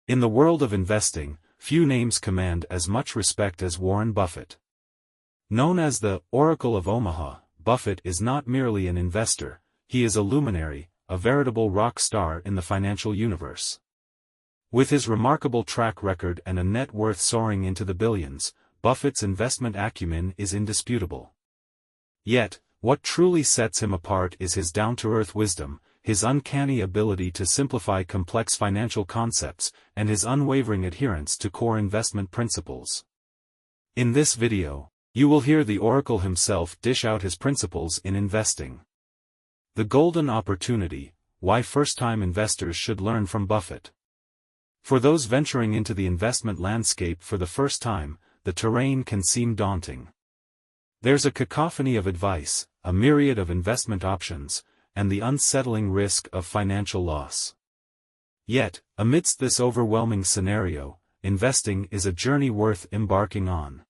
In the world of investing, few names command as much respect as Warren Buffett. Known as the Oracle of Omaha, Buffett is not merely an investor, he is a luminary, a veritable rock star in the financial universe. With his remarkable track record and a net worth soaring into the billions, Buffett's investment acumen is indisputable. Yet, what truly sets him apart is his down-to-earth wisdom, his uncanny ability to simplify complex financial concepts, and his unwavering adherence to core investment principles. In this video, you will hear the Oracle himself dish out his principles in investing. The Golden Opportunity: Why First-Time Investors Should Learn from Buffett. For those venturing into the investment landscape for the first time, the terrain can seem daunting. There's a cacophony of advice, a myriad of investment options, and the unsettling risk of financial loss. Yet, amidst this overwhelming scenario, investing is a journey worth embarking on.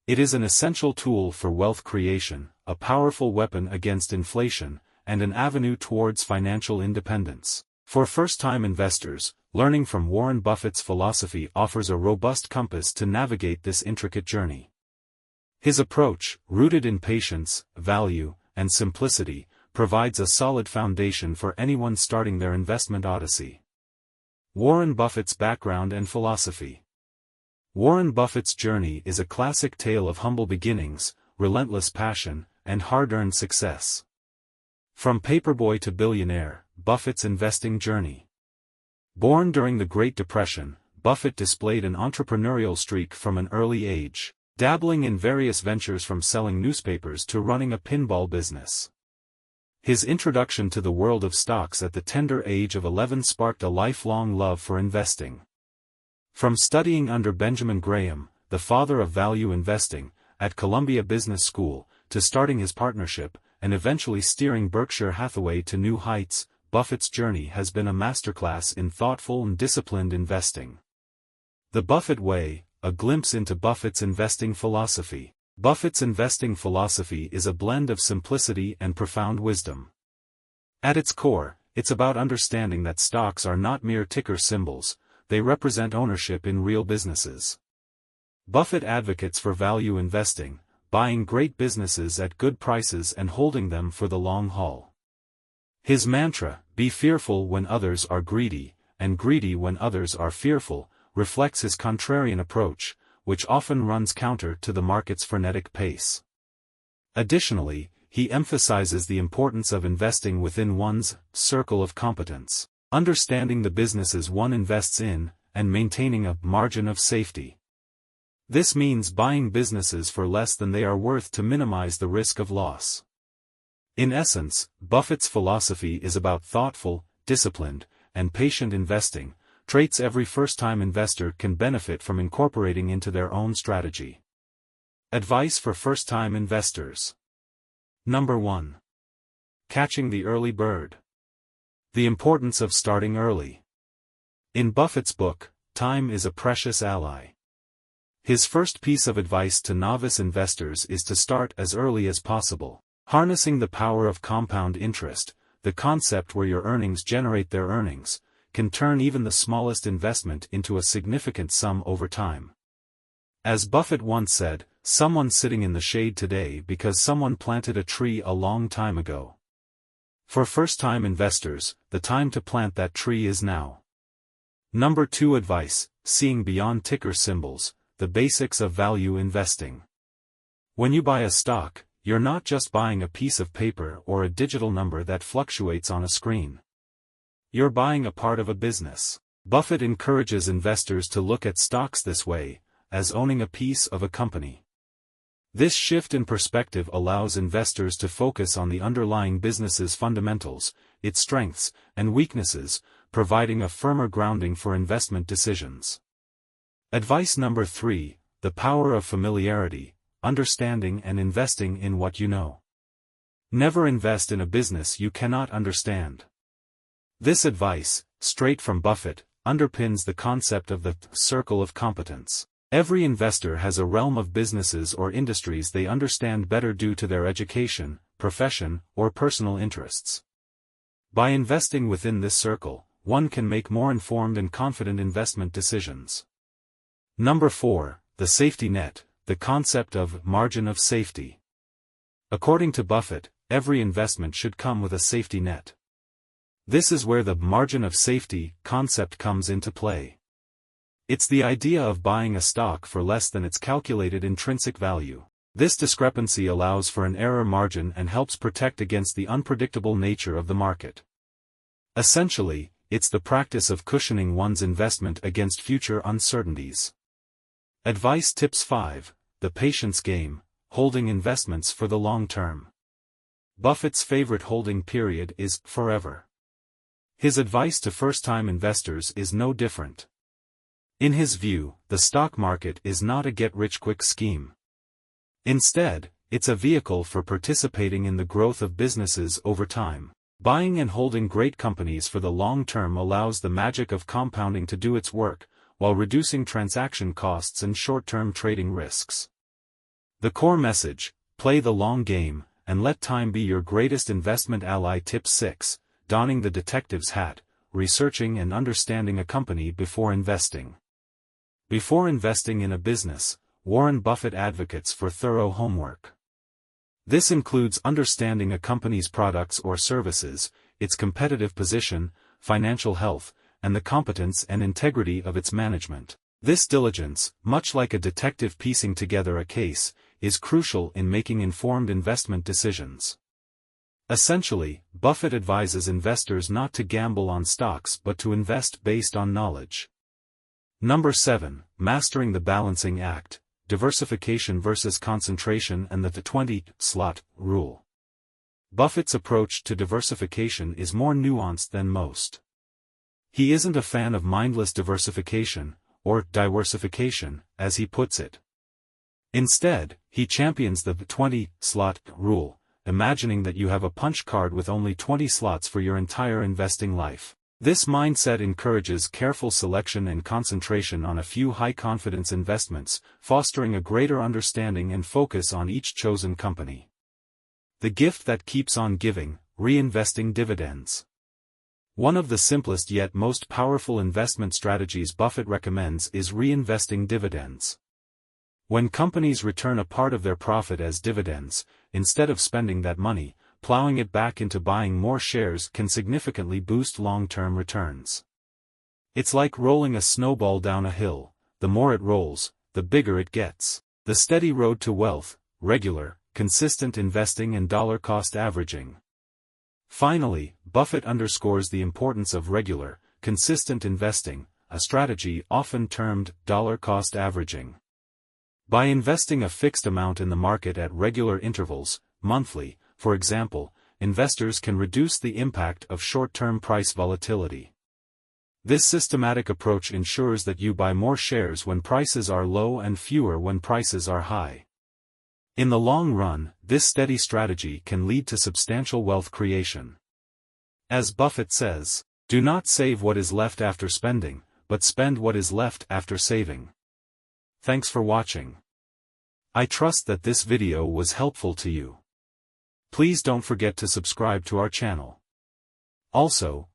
It is an essential tool for wealth creation, a powerful weapon against inflation, and an avenue towards financial independence. For first-time investors, learning from Warren Buffett's philosophy offers a robust compass to navigate this intricate journey. His approach, rooted in patience, value, and simplicity, provides a solid foundation for anyone starting their investment odyssey. Warren Buffett's background and philosophy. Warren Buffett's journey is a classic tale of humble beginnings, relentless passion, and hard-earned success. From paperboy to billionaire, Buffett's investing journey. Born during the Great Depression, Buffett displayed an entrepreneurial streak from an early age, dabbling in various ventures from selling newspapers to running a pinball business. His introduction to the world of stocks at the tender age of 11 sparked a lifelong love for investing. From studying under Benjamin Graham, the father of value investing, at Columbia Business School, to starting his partnership, and eventually steering Berkshire Hathaway to new heights, Buffett's journey has been a masterclass in thoughtful and disciplined investing. The Buffett Way, a glimpse into Buffett's investing philosophy. Buffett's investing philosophy is a blend of simplicity and profound wisdom. At its core, it's about understanding that stocks are not mere ticker symbols, they represent ownership in real businesses. Buffett advocates for value investing, buying great businesses at good prices and holding them for the long haul. His mantra, "Be fearful when others are greedy, and greedy when others are fearful," reflects his contrarian approach, which often runs counter to the market's frenetic pace. Additionally, he emphasizes the importance of investing within one's circle of competence, understanding the businesses one invests in, and maintaining a margin of safety. This means buying businesses for less than they are worth to minimize the risk of loss. In essence, Buffett's philosophy is about thoughtful, disciplined, and patient investing, traits every first-time investor can benefit from incorporating into their own strategy. Advice for first-time investors. Number 1. Catching the early bird. The importance of starting early. In Buffett's book, Time is a Precious Ally. His first piece of advice to novice investors is to start as early as possible. Harnessing the power of compound interest, the concept where your earnings generate their earnings, can turn even the smallest investment into a significant sum over time. As Buffett once said, "Someone's sitting in the shade today because someone planted a tree a long time ago." For first-time investors, the time to plant that tree is now. Number 2 advice: seeing beyond ticker symbols, the basics of value investing. When you buy a stock, you're not just buying a piece of paper or a digital number that fluctuates on a screen. You're buying a part of a business. Buffett encourages investors to look at stocks this way, as owning a piece of a company. This shift in perspective allows investors to focus on the underlying business's fundamentals, its strengths and weaknesses, providing a firmer grounding for investment decisions. Advice number 3, the power of familiarity, understanding and investing in what you know. Never invest in a business you cannot understand. This advice, straight from Buffett, underpins the concept of the circle of competence. Every investor has a realm of businesses or industries they understand better due to their education, profession, or personal interests. By investing within this circle, one can make more informed and confident investment decisions. Number 4, the safety net, the concept of margin of safety. According to Buffett, every investment should come with a safety net. This is where the margin of safety concept comes into play. It's the idea of buying a stock for less than its calculated intrinsic value. This discrepancy allows for an error margin and helps protect against the unpredictable nature of the market. Essentially, it's the practice of cushioning one's investment against future uncertainties. Advice Tips 5, the patience game, holding investments for the long term. Buffett's favorite holding period is forever. His advice to first-time investors is no different. In his view, the stock market is not a get-rich-quick scheme. Instead, it's a vehicle for participating in the growth of businesses over time. Buying and holding great companies for the long term allows the magic of compounding to do its work, while reducing transaction costs and short-term trading risks. The core message: play the long game, and let time be your greatest investment ally. Tip 6, donning the detective's hat, researching and understanding a company before investing. Before investing in a business, Warren Buffett advocates for thorough homework. This includes understanding a company's products or services, its competitive position, financial health, and the competence and integrity of its management. This diligence, much like a detective piecing together a case, is crucial in making informed investment decisions. Essentially, Buffett advises investors not to gamble on stocks but to invest based on knowledge. Number 7, mastering the balancing act, diversification versus concentration and the 20-slot rule. Buffett's approach to diversification is more nuanced than most. He isn't a fan of mindless diversification, or diversification, as he puts it. Instead, he champions the 20-slot rule, imagining that you have a punch card with only 20 slots for your entire investing life. This mindset encourages careful selection and concentration on a few high-confidence investments, fostering a greater understanding and focus on each chosen company. The gift that keeps on giving, reinvesting dividends. One of the simplest yet most powerful investment strategies Buffett recommends is reinvesting dividends. When companies return a part of their profit as dividends, instead of spending that money, plowing it back into buying more shares can significantly boost long-term returns. It's like rolling a snowball down a hill: the more it rolls, the bigger it gets. The steady road to wealth, regular, consistent investing and dollar-cost averaging. Finally, Buffett underscores the importance of regular, consistent investing, a strategy often termed dollar-cost averaging. By investing a fixed amount in the market at regular intervals, monthly, for example, investors can reduce the impact of short-term price volatility. This systematic approach ensures that you buy more shares when prices are low and fewer when prices are high. In the long run, this steady strategy can lead to substantial wealth creation. As Buffett says, "Do not save what is left after spending, but spend what is left after saving." Thanks for watching. I trust that this video was helpful to you. Please don't forget to subscribe to our channel. Also,